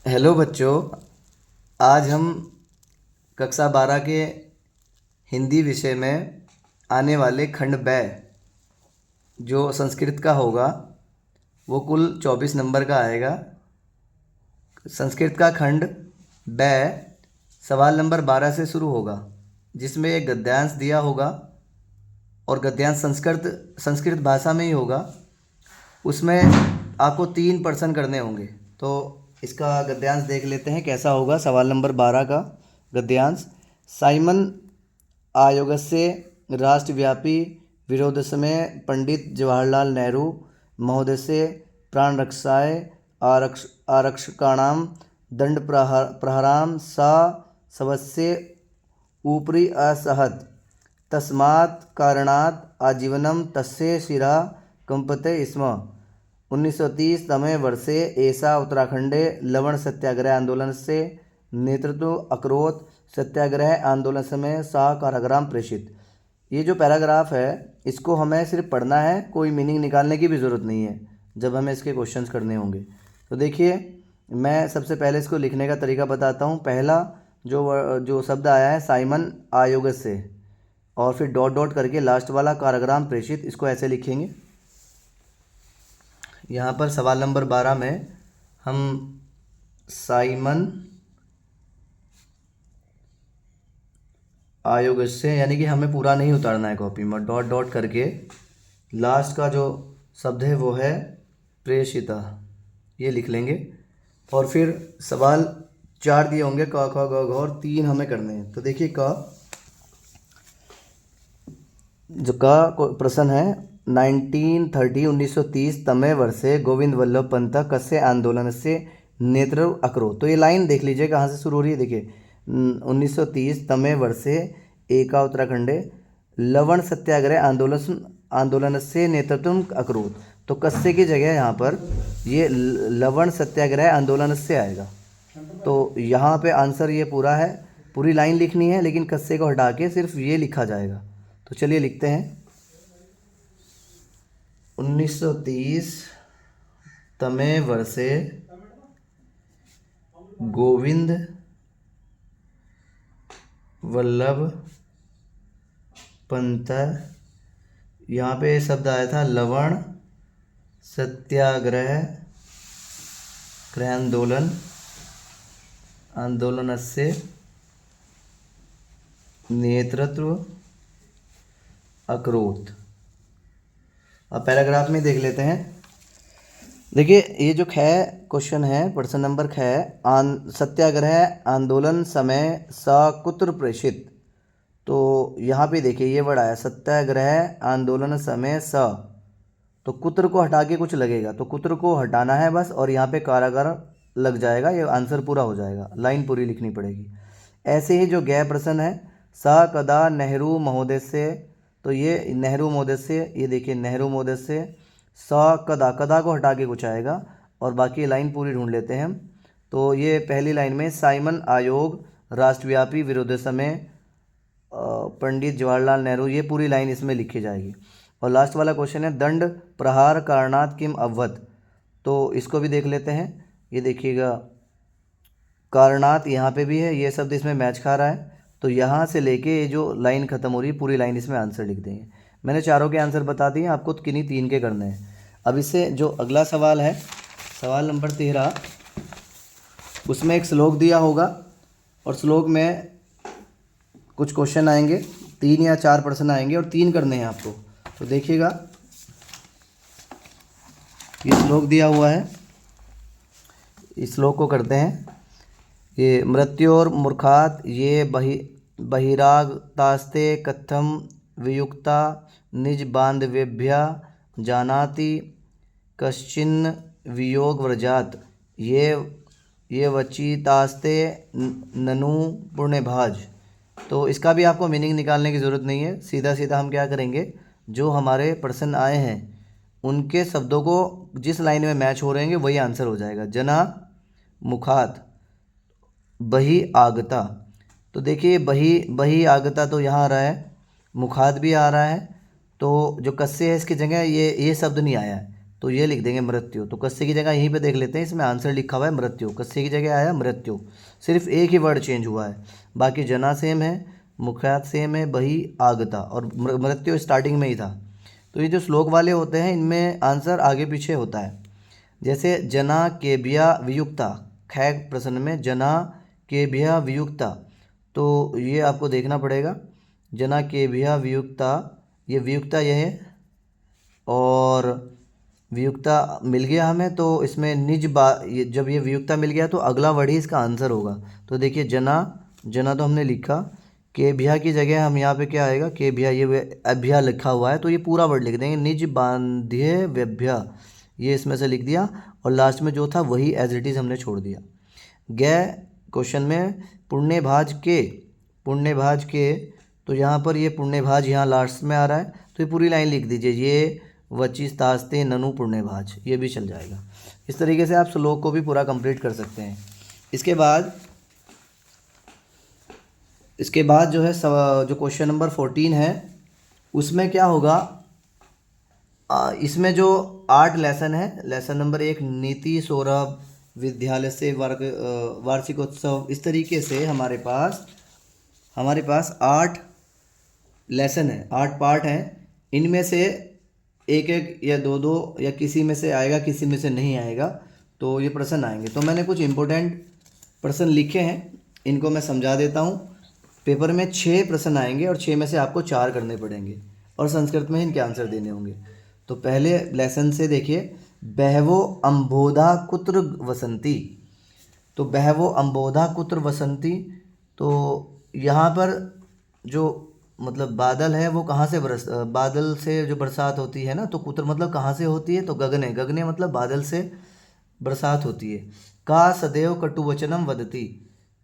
Hello बच्चों। आज हम कक्षा 12 के हिंदी विषय में आने वाले खंड ब जो संस्कृत का होगा वो कुल 24 नंबर का आएगा। संस्कृत का खंड ब सवाल नंबर 12 से शुरू होगा, जिसमें एक गद्यांश दिया होगा और गद्यांश संस्कृत भाषा में ही होगा। उसमें आपको 3 प्रश्न करने होंगे। तो इसका गद्यांश देख लेते हैं कैसा होगा। सवाल नंबर 12 का गद्यांश। साइमन आयोगस्य राष्ट्रव्यापी विरोधसमये पंडित जवाहरलाल नेहरू महोदयस्य प्राणरक्षायै आरक्षकाणां दण्डप्रहरां सा स्वस्य उपरि असहत्। तस्मात् कारणात् आजीवनं तस्य शिरः कंपते स्म। 1930 तमे वर्षे एषा उत्तराखंडे लवण सत्याग्रह आंदोलनस्य नेतृत्वम् अकरोत्। सत्याग्रह आंदोलन समय सा कारागृहं प्रेषित। ये जो पैराग्राफ है इसको हमें सिर्फ पढ़ना है, कोई मीनिंग निकालने की भी ज़रूरत नहीं है जब हमें इसके क्वेश्चंस करने होंगे। तो देखिए, मैं सबसे पहले इसको लिखने का तरीका बताता हूँ। पहला जो शब्द आया है साइमन आयोग से, और फिर डॉट डॉट करके लास्ट वाला कारागृहं प्रेषित, इसको ऐसे लिखेंगे। यहाँ पर सवाल नंबर 12 में हम साइमन आयोग से, यानी कि हमें पूरा नहीं उतारना है कॉपी में, डॉट डॉट करके लास्ट का जो शब्द है वो है प्रेषिता, ये लिख लेंगे। और फिर सवाल 4 दिए होंगे क ख ग घ, और 3 हमें करने हैं। तो देखिए, जो का प्रश्न है 1930 तमे वर्षे गोविंद वल्लभ पंत कस्य आंदोलन से नेतृत्व अकरोत्। तो ये लाइन देख लीजिए कहाँ से शुरू हो रही है। देखिए, 1930 तमे वर्षे एका उत्तराखंडे लवण सत्याग्रह आंदोलन से नेतृत्व अकरोत्। तो कस्य की जगह यहाँ पर ये लवण सत्याग्रह आंदोलन से आएगा। तो यहाँ पे आंसर ये पूरा है, पूरी लाइन लिखनी है, लेकिन कस्य को हटा के सिर्फ ये लिखा जाएगा। तो चलिए लिखते हैं। 1930 तमे वर्षे गोविंद वल्लभ पंत, यहाँ पे शब्द आया था लवण सत्याग्रह आंदोलन से नेतृत्व अकरोत्। अब पैराग्राफ में देख लेते हैं। देखिए, ये जो क्वेश्चन है, प्रश्न नंबर सत्याग्रह आंदोलन समय सकुत्र प्रेषित। तो यहाँ पे देखिए ये वर्ड आया सत्याग्रह आंदोलन समय स, तो कुत्र को हटा के कुछ लगेगा, तो कुत्र को हटाना है बस, और यहाँ पे कारागार लग जाएगा, ये आंसर पूरा हो जाएगा। लाइन पूरी लिखनी पड़ेगी। ऐसे ही जो गैर प्रश्न है स कदा नेहरू महोदय से, तो ये नेहरू महोदय से, ये देखिए नेहरू महोदय से स कदा को हटा के कुछ आएगा, और बाकी लाइन पूरी ढूंढ लेते हैं हम। तो ये पहली लाइन में साइमन आयोग राष्ट्रव्यापी विरोध समय पंडित जवाहरलाल नेहरू, ये पूरी लाइन इसमें लिखी जाएगी। और लास्ट वाला क्वेश्चन है दंड प्रहार कारणात् किम अभवत्। तो इसको भी देख लेते हैं। ये देखिएगा कारणात् यहाँ पे भी है, ये शब्द इसमें मैच खा रहा है, तो यहाँ से लेके ये जो लाइन खत्म हो रही है पूरी लाइन इसमें आंसर लिख देंगे। मैंने चारों के आंसर बता दिए, आपको किन्हीं 3 के करने हैं। अब इससे जो अगला सवाल है, सवाल नंबर 13, उसमें एक श्लोक दिया होगा और श्लोक में कुछ क्वेश्चन आएंगे, 3 या 4 प्रश्न आएंगे और 3 करने हैं आपको। तो देखिएगा, ये श्लोक दिया हुआ है, इस श्लोक को करते हैं। ये मृत्योर मूर्खात ये बहिरागतास्ते कथम वियुक्ता निज बांधवेभ्य जानाति कश्चिन्न वियोग व्रजात ये वचितास्ते ननु पुण्यभाज। तो इसका भी आपको मीनिंग निकालने की ज़रूरत नहीं है, सीधा सीधा हम क्या करेंगे, जो हमारे प्रश्न आए हैं उनके शब्दों को जिस लाइन में मैच हो रहेंगे वही आंसर हो जाएगा। जना मुखात बही आगता, तो देखिए बही आगता तो यहाँ आ रहा है, मुखात भी आ रहा है, तो जो कस्य है इसकी जगह ये शब्द नहीं आया है, तो ये लिख देंगे मृत्यु। तो कस्य की जगह यहीं पे देख लेते हैं, इसमें आंसर लिखा हुआ है मृत्यु, कस्य की जगह आया मृत्यु, सिर्फ एक ही वर्ड चेंज हुआ है, बाकी जना सेम है, मुख्यात सेम है, बही आगता, और मृत्यु स्टार्टिंग में ही था। तो ये जो श्लोक वाले होते हैं इनमें आंसर आगे पीछे होता है। जैसे जना केभ्या वियुक्ता, खै प्रश्न में जना केभ्या वियुक्ता, तो ये आपको देखना पड़ेगा, जना केभ्या वियुक्ता, ये वियुक्ता यह है, और वियुक्ता मिल गया हमें, तो इसमें जब ये वियुक्ता मिल गया तो अगला वर्ड ही इसका आंसर होगा। तो देखिए जना, जना तो हमने लिखा, केभ्या की जगह हम यहाँ पे क्या आएगा, केभ्या, ये अभ्या लिखा हुआ है तो ये पूरा वर्ड लिख देंगे, निज बांध्य व्यभ्या, ये इसमें से लिख दिया, और लास्ट में जो था वही एज इट इज़ हमने छोड़ दिया। गै क्वेश्चन में पुण्यभाज के, पुण्यभाज के, तो यहाँ पर ये पुण्यभाज यहाँ लास्ट में आ रहा है, तो ये पूरी लाइन लिख दीजिए, ये वचिस्तास्ते ननु पुण्यभाज, ये भी चल जाएगा। इस तरीके से आप श्लोक को भी पूरा कंप्लीट कर सकते हैं। इसके बाद जो है जो क्वेश्चन नंबर 14 है उसमें क्या होगा, इसमें जो 8 लेसन है, लेसन नंबर 1 नीति सौरभ, विद्यालय से वार्षिकोत्सव, इस तरीके से हमारे पास 8 लेसन है, 8 पार्ट हैं, इनमें से एक एक या दो या किसी में से आएगा, किसी में से नहीं आएगा, तो ये प्रश्न आएंगे। तो मैंने कुछ इंपॉर्टेंट प्रश्न लिखे हैं, इनको मैं समझा देता हूँ। पेपर में 6 प्रश्न आएंगे और 6 में से आपको 4 करने पड़ेंगे, और संस्कृत में इनके आंसर देने होंगे। तो पहले लेसन से देखिए, बहवो अम्बोधा कुत्र वसंती, तो बहवो अम्बोधा कुत्र वसंती, तो यहाँ पर जो मतलब बादल है वो कहाँ से बादल से जो बरसात होती है ना, तो कुत्र मतलब कहाँ से होती है, तो गगने, गगने मतलब बादल से बरसात होती है। का सदैव कटुवचनम वदती,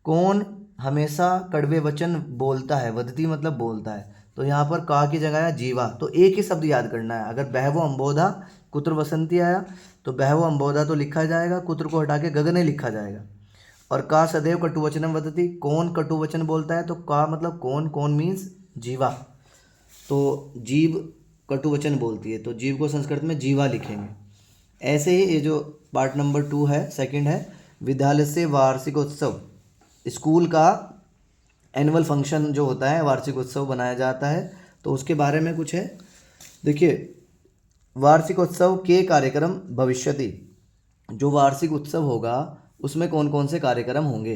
कौन हमेशा कड़वे वचन बोलता है, वदती मतलब बोलता है, तो यहाँ पर का की जगह है जीवा, तो एक ही शब्द याद करना है। अगर बहवो अम्बोधा कुत्र वसंती आया तो बहवो अम्बोधा तो लिखा जाएगा, कुत्र को हटा के गगने लिखा जाएगा। और का सदैव कटुवचनम वदती, कौन कटुवचन बोलता है, तो का मतलब कौन, कौन मीन्स जीवा, तो जीव कटुवचन बोलती है, तो जीव को संस्कृत में जीवा लिखेंगे। ऐसे ही ये जो पार्ट नंबर 2 है, सेकंड है, विद्यालय से वार्षिकोत्सव, स्कूल का एनुअल फंक्शन जो होता है, वार्षिक उत्सव बनाया जाता है, तो उसके बारे में कुछ है। देखिए, वार्षिकोत्सव के कार्यक्रम भविष्यति, जो वार्षिक उत्सव होगा उसमें कौन कौन से कार्यक्रम होंगे,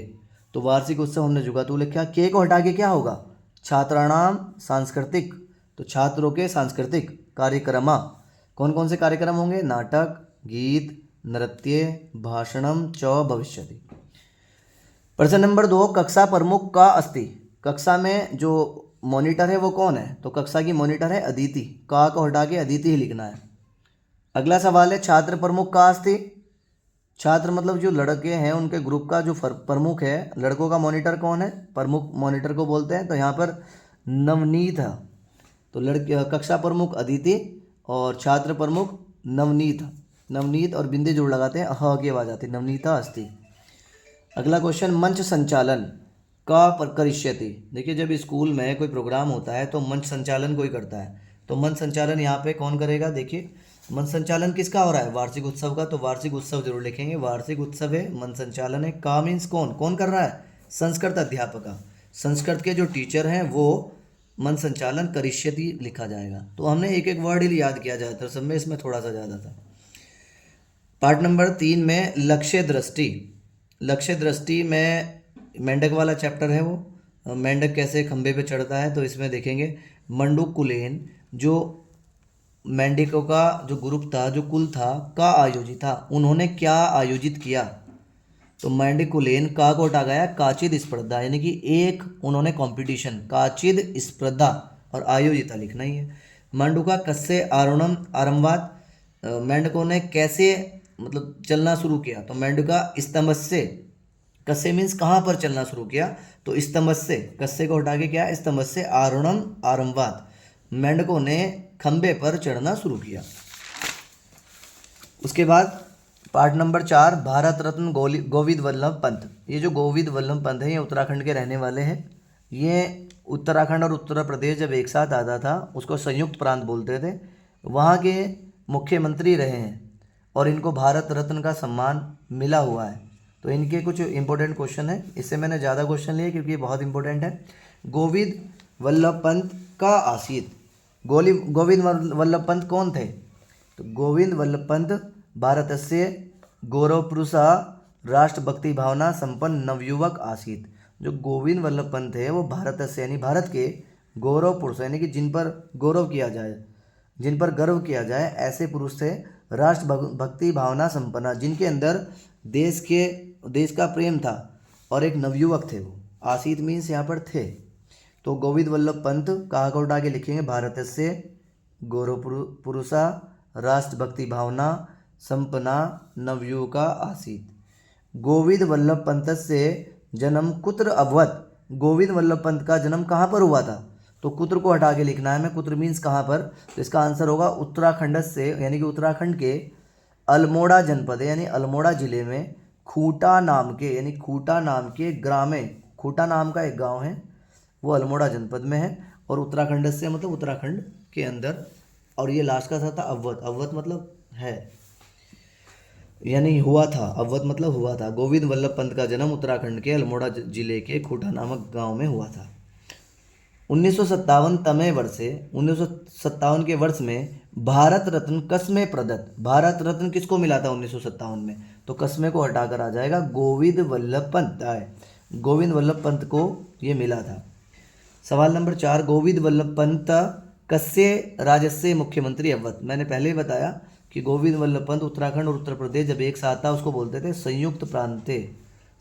तो वार्षिक उत्सव हमने जुगातु लिखा, के को हटा के क्या होगा, छात्राणाम सांस्कृतिक, तो छात्रों के सांस्कृतिक कार्यक्रम, कौन कौन से कार्यक्रम होंगे, नाटक, गीत, नृत्य, भाषणम च भविष्यति। प्रश्न नंबर 2, कक्षा प्रमुख का अस्ति, कक्षा में जो मॉनिटर है वो कौन है, तो कक्षा की मॉनिटर है अदिति, का को हटा के अदिति ही लिखना है। अगला सवाल है, छात्र प्रमुख का अस्ति, छात्र मतलब जो लड़के हैं उनके ग्रुप का जो प्रमुख है, लड़कों का मॉनिटर कौन है, प्रमुख मॉनिटर को बोलते हैं, तो यहाँ पर नवनीत है, तो कक्षा प्रमुख अदिति और छात्र प्रमुख नवनीत, नवनीत और बिंदे जोड़ लगाते हैं, ह की आवाज़ आती है, नवनीता अस्ति। अगला क्वेश्चन, मंच संचालन का करिष्यति, देखिए जब स्कूल में कोई प्रोग्राम होता है तो मंच संचालन कोई करता है, तो मंच संचालन यहाँ पे कौन करेगा, देखिए मंच संचालन किसका हो रहा है, वार्षिक उत्सव का, तो वार्षिक उत्सव जरूर लिखेंगे, वार्षिक उत्सव है, मंच संचालन है। का मीन्स कौन, कौन कर रहा है, संस्कृत अध्यापक, संस्कृत के जो टीचर हैं वो मंच संचालन करिष्यति लिखा जाएगा। तो हमने एक एक वर्ड ही याद किया ज़्यादातर सब में, इसमें थोड़ा सा ज़्यादा था। पार्ट नंबर 3 में लक्ष्य दृष्टि, लक्ष्य दृष्टि में मेंढक वाला चैप्टर है, वो मेंढक कैसे खंबे पे चढ़ता है, तो इसमें देखेंगे मंडूक कुलेन, जो मेंढकों का जो ग्रुप था, जो कुल था, का आयोजित था, उन्होंने क्या आयोजित किया, तो मेंढक कुलेन, का को हटा गया, काचिद स्पर्धा, यानी कि एक उन्होंने कंपटीशन, काचिद स्पर्धा, और आयोजिता लिखना ही है। मंडूका कस्से आरोहणम आरंभात, मेंढकों ने कैसे मतलब चलना शुरू किया, तो मेंढका स्तंभ से, कस्से मीन्स कहाँ पर चलना शुरू किया, तो स्तंभ से, कस्से को हटा के क्या, स्तंभ से, आरोहणम आरंभात, मेंढकों ने खंबे पर चढ़ना शुरू किया। उसके बाद पार्ट नंबर 4, भारत रत्न गोविंद वल्लभ पंत, ये जो गोविंद वल्लभ पंत है ये उत्तराखंड के रहने वाले हैं। ये उत्तराखंड और उत्तर प्रदेश जब एक साथ आता था उसको संयुक्त प्रांत बोलते थे, वहाँ के मुख्यमंत्री रहे हैं। और इनको भारत रत्न का सम्मान मिला हुआ है। तो इनके कुछ इंपॉर्टेंट क्वेश्चन है, इससे मैंने ज़्यादा क्वेश्चन लिए क्योंकि ये बहुत इंपॉर्टेंट है। गोविंद वल्लभ पंत का आसीत, गोविंद वल्लभ पंत कौन थे? तो गोविंद वल्लभ पंत भारतस्य गौरवपुरुषा राष्ट्रभक्ति भावना संपन्न नवयुवक आसीत। जो गोविंद वल्लभ पंत है वो भारत से यानी भारत के गौरव पुरुष यानी कि जिन पर गौरव किया जाए, जिन पर गर्व किया जाए, ऐसे पुरुष थे। राष्ट्रभक्ति भावना संपन्न, जिनके अंदर देश का प्रेम था और एक नवयुवक थे वो। आसीत मीन्स यहाँ पर थे। तो गोविंद वल्लभ पंत कहाँ को उठा के लिखेंगे? भारत से गौरव पुरुषा राष्ट्रभक्ति भावना संपन्ना नवयुवका आसीत। गोविंद वल्लभ पंत से जन्म कुत्र अभवत, गोविंद वल्लभ पंत का जन्म कहाँ पर हुआ था? तो कुत्र को हटा के लिखना है हमें, कुत्र मीन्स कहाँ पर। तो इसका आंसर होगा उत्तराखंड से, यानी कि उत्तराखंड के अल्मोड़ा जनपद यानी अल्मोड़ा जिले में खूटा नाम के यानी खूटा नाम के ग्राम में, खूटा नाम का एक गांव है वो अल्मोड़ा जनपद में है और उत्तराखंड से मतलब उत्तराखंड के अंदर। और ये लास्ट का था अवध, अवध मतलब है यानी हुआ था, अवध मतलब हुआ था। गोविंद वल्लभ पंत का जन्म उत्तराखंड के अल्मोड़ा जिले के खूटा नामक गांव में हुआ था। 1957 वर्ष से 1957 के वर्ष में भारत रत्न कस्मे प्रदत्त, भारत रत्न किसको मिला था 1957 में? तो कस्मे को हटाकर आ जाएगा गोविंद वल्लभ पंत आए, गोविंद वल्लभ पंत को ये मिला था। सवाल नंबर 4, गोविंद वल्लभ पंत कस्य राज्य मुख्यमंत्री अवध। मैंने पहले ही बताया कि गोविंद वल्लभ पंत उत्तराखंड और उत्तर प्रदेश जब एक साथ था उसको बोलते थे संयुक्त प्रांत,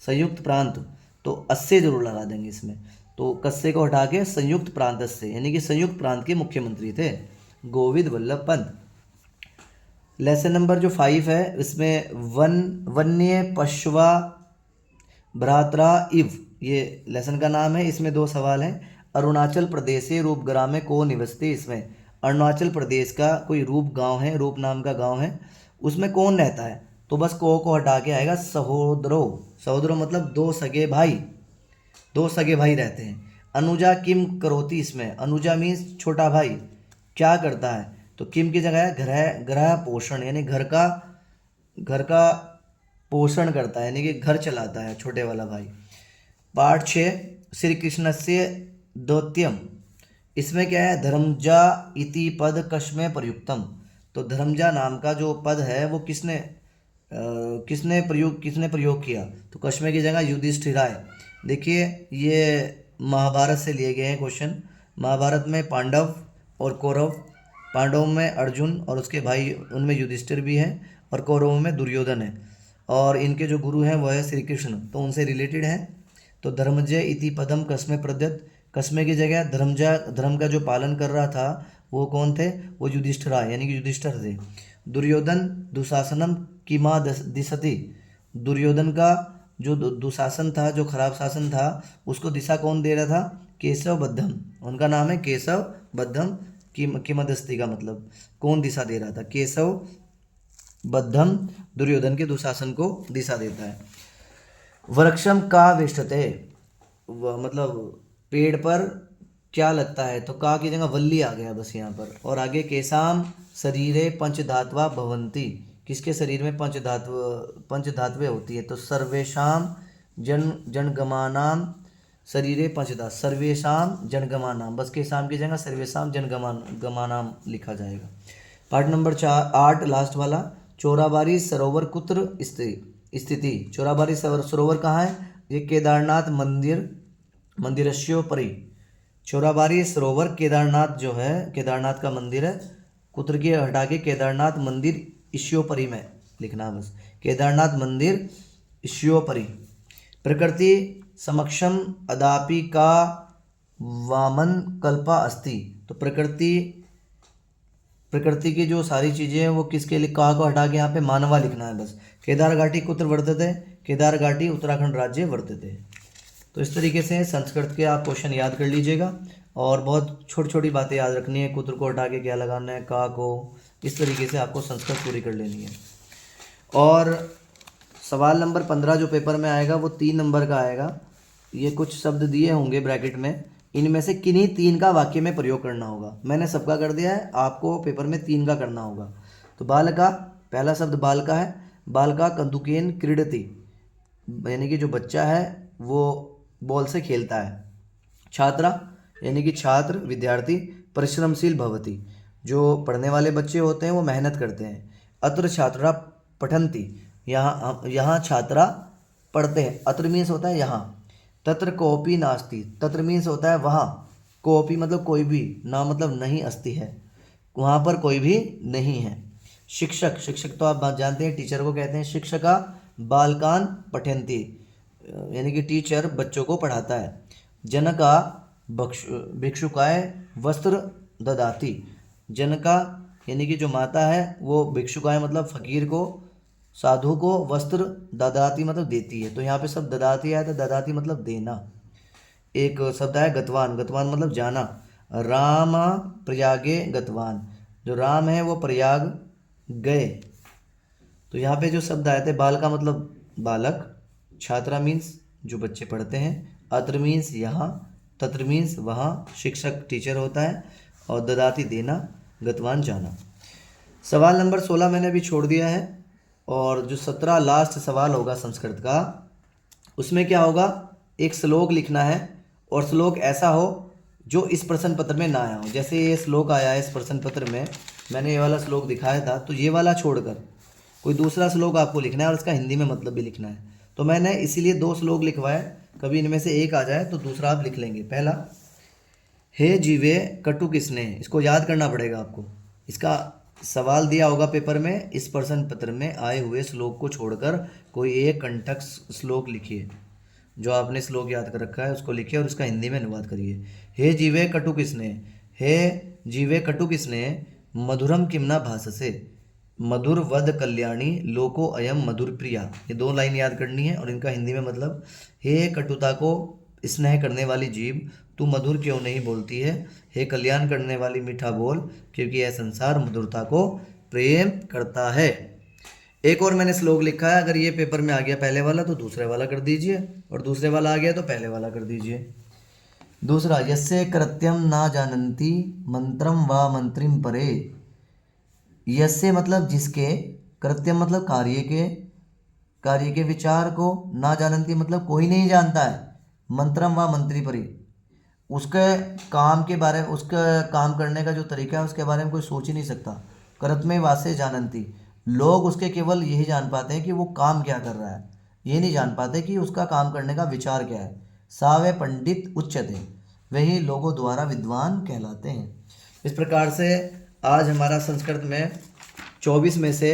संयुक्त प्रांत। तो अस्से जरूर लगा देंगे इसमें, तो कस्से को हटा के संयुक्त प्रांत से यानी कि संयुक्त प्रांत के मुख्यमंत्री थे गोविंद वल्लभ पंत। लेसन नंबर जो 5 है इसमें वन्य पशवा भ्रात्रा इव, ये लेसन का नाम है। इसमें 2 सवाल हैं। अरुणाचल प्रदेश से रूपग्राम में को निवसते, इसमें अरुणाचल प्रदेश का कोई रूप गांव है, रूप नाम का गांव है, उसमें कौन रहता है? तो बस को हटा के आएगा सहोदरो, सहोदरो मतलब 2 सगे भाई, 2 सगे भाई रहते हैं। अनुजा किम करोती, इसमें अनुजा मीन्स छोटा भाई, क्या करता है? तो किम की जगह है गृह पोषण यानी घर का पोषण करता है यानी कि घर चलाता है छोटे वाला भाई। पाठ 6 श्री कृष्ण से दौत्यम, इसमें क्या है? धर्मजा इति पद कस्मे प्रयुक्तम। तो धर्मजा नाम का जो पद है वो किसने प्रयोग किया? तो कस्मे की जगह युधिष्ठिराय। देखिए ये महाभारत से लिए गए हैं क्वेश्चन। महाभारत में पांडव और कौरव, पांडवों में अर्जुन और उसके भाई उनमें युधिष्ठिर भी हैं और कौरवों में दुर्योधन है और इनके जो गुरु हैं वो है श्री कृष्ण, तो उनसे रिलेटेड है। तो धर्मजय इति पदम कस्मे प्रदत्त, कस्मे की जगह धर्म का जो पालन कर रहा था वो कौन थे? वो युधिष्ठिराय यानी कि युधिष्ठिर थे। दुर्योधन दुशासनम किमा दिशति, दुर्योधन का जो दुशासन था, जो खराब शासन था, उसको दिशा कौन दे रहा था? केशव बद्धम, उनका नाम है केशव बद्धम। किमदस्ती का मतलब कौन दिशा दे रहा था? केशव बद्धम दुर्योधन के दुशासन को दिशा देता है। वृक्षम का वेष्टते, मतलब पेड़ पर क्या लगता है? तो का की जगह वल्ली आ गया बस यहाँ पर। और आगे केसाम शरीरे पंचधात्वा भवंती, किसके शरीर में पंचधातुएं होती है? तो सर्वेशाम जनगमानाम शरीरे पंचधात, सर्वेशाम जनगमानाम, बस केसाम की जगह सर्वेशाम जनगमानाम लिखा जाएगा। पार्ट नंबर 8 लास्ट वाला, चोराबारी सरोवर कुत्र स्थिति। चोराबारी सरोवर कहाँ है? ये केदारनाथ मंदिरस्योपरि। चोराबारी सरोवर केदारनाथ जो है, केदारनाथ का मंदिर है, कुत्र की हटा के केदारनाथ मंदिर ईश्योपरि में लिखना है बस, केदारनाथ मंदिर ईश्योपरि। प्रकृति समक्षम अदापि का वामन कल्पा अस्ति। तो प्रकृति की जो सारी चीज़ें हैं वो किसके लिए? का को हटा के यहाँ पे मानवा लिखना है बस। केदार घाटी कुत्र वर्तते? केदार घाटी उत्तराखंड राज्य वर्तते। तो इस तरीके से संस्कृत के आप क्वेश्चन याद कर लीजिएगा और बहुत छोटी छोटी बातें याद रखनी है। कुत्र को हटा के क्या लगाना है, का को, इस तरीके से आपको संस्कृत पूरी कर लेनी है। और सवाल नंबर 15 जो पेपर में आएगा वो 3 नंबर का आएगा। ये कुछ शब्द दिए होंगे ब्रैकेट में, इनमें से किन्हीं 3 का वाक्य में प्रयोग करना होगा। मैंने सबका कर दिया है, आपको पेपर में 3 का करना होगा। तो बाल का पहला शब्द बालका है, बालका कंदुकेन क्रीडति, यानी कि जो बच्चा है वो बॉल से खेलता है। छात्रा यानी कि छात्र विद्यार्थी, परिश्रमशील भवति, जो पढ़ने वाले बच्चे होते हैं वो मेहनत करते हैं। अत्र छात्रा पठन्ति, यहाँ छात्रा पढ़ते हैं। अत्र मीन्स होता है यहाँ। तत्र कोऽपि नास्ति, तत्र मीन्स होता है वहाँ। कोऽपि मतलब कोई भी, ना मतलब नहीं अस्ति है, वहाँ पर कोई भी नहीं है। शिक्षक, शिक्षक तो आप बात जानते हैं, टीचर को कहते हैं। शिक्षका बालकान पठन्ति, यानी कि टीचर बच्चों को पढ़ाता है। जनका भिक्षुकाय वस्त्र ददाति, जनका यानी कि जो माता है वो भिक्षुकाय मतलब फकीर को, साधु को वस्त्र ददाति मतलब देती है। तो यहाँ पे सब ददाति आया था, ददाति मतलब देना। एक शब्द है गतवान, गतवान मतलब जाना। राम प्रयागे गतवान, जो राम है वो प्रयाग गए। तो यहाँ पे जो शब्द आए थे, बाल का मतलब बालक, छात्रा मीन्स जो बच्चे पढ़ते हैं, अत्र मीन्स यहाँ, तत्र मीन्स वहाँ, शिक्षक टीचर होता है, और ददाति देना, गतवान जाना। सवाल नंबर 16 मैंने अभी छोड़ दिया है, और जो 17 लास्ट सवाल होगा संस्कृत का, उसमें क्या होगा, एक श्लोक लिखना है, और श्लोक ऐसा हो जो इस प्रश्न पत्र में ना आया हो। जैसे ये श्लोक आया है इस प्रश्न पत्र में, मैंने ये वाला श्लोक दिखाया था, तो ये वाला छोड़कर कोई दूसरा श्लोक आपको लिखना है, और इसका हिंदी में मतलब भी लिखना है। तो मैंने इसीलिए 2 श्लोक लिखवाए, कभी इनमें से एक आ जाए तो दूसरा आप लिख लेंगे। पहला, हे जीवे कटु किसने, इसको याद करना पड़ेगा आपको। इसका सवाल दिया होगा पेपर में, इस प्रश्न पत्र में आए हुए श्लोक को छोड़कर कोई एक कंठस्थ श्लोक लिखिए। जो आपने श्लोक याद कर रखा है उसको लिखिए और उसका हिंदी में अनुवाद करिए। हे जीवे कटु किसने, हे जीवे कटु किसने, मधुरम किमना भाससे, मधुर वद कल्याणी लोको अयम मधुर प्रिया। ये 2 लाइन याद करनी है, और इनका हिंदी में मतलब, हे कटुता को स्नेह करने वाली जीव, तू मधुर क्यों नहीं बोलती है। हे कल्याण करने वाली मीठा बोल, क्योंकि यह संसार मधुरता को प्रेम करता है। एक और मैंने श्लोक लिखा है, अगर ये पेपर में आ गया पहले वाला तो दूसरे वाला कर दीजिए, और दूसरे वाला आ गया तो पहले वाला कर दीजिए। दूसरा, यस्य कृत्यम ना जानन्ति मंत्रम व मंत्रिम परे, यस्य मतलब जिसके, कृत्यम मतलब कार्य के विचार को, ना जानन्ति मतलब कोई नहीं जानता है, मंत्रम व मंत्री परे, उसके काम के बारे में, उसका काम करने का जो तरीका है उसके बारे में कोई सोच ही नहीं सकता। कृतमे वासे जानन्ति, लोग उसके केवल यही जान पाते हैं कि वो काम क्या कर रहा है, ये नहीं जान पाते कि उसका काम करने का विचार क्या है। सावे पंडित उच्चते, वही लोगों द्वारा विद्वान कहलाते हैं। इस प्रकार से आज हमारा संस्कृत में 24 में से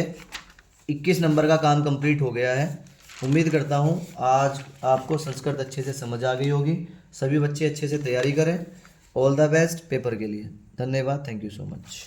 21 नंबर का काम कंप्लीट हो गया है। उम्मीद करता हूँ आज आपको संस्कृत अच्छे से समझ आ गई होगी। सभी बच्चे अच्छे से तैयारी करें। ऑल द बेस्ट पेपर के लिए। धन्यवाद। Thank you so much.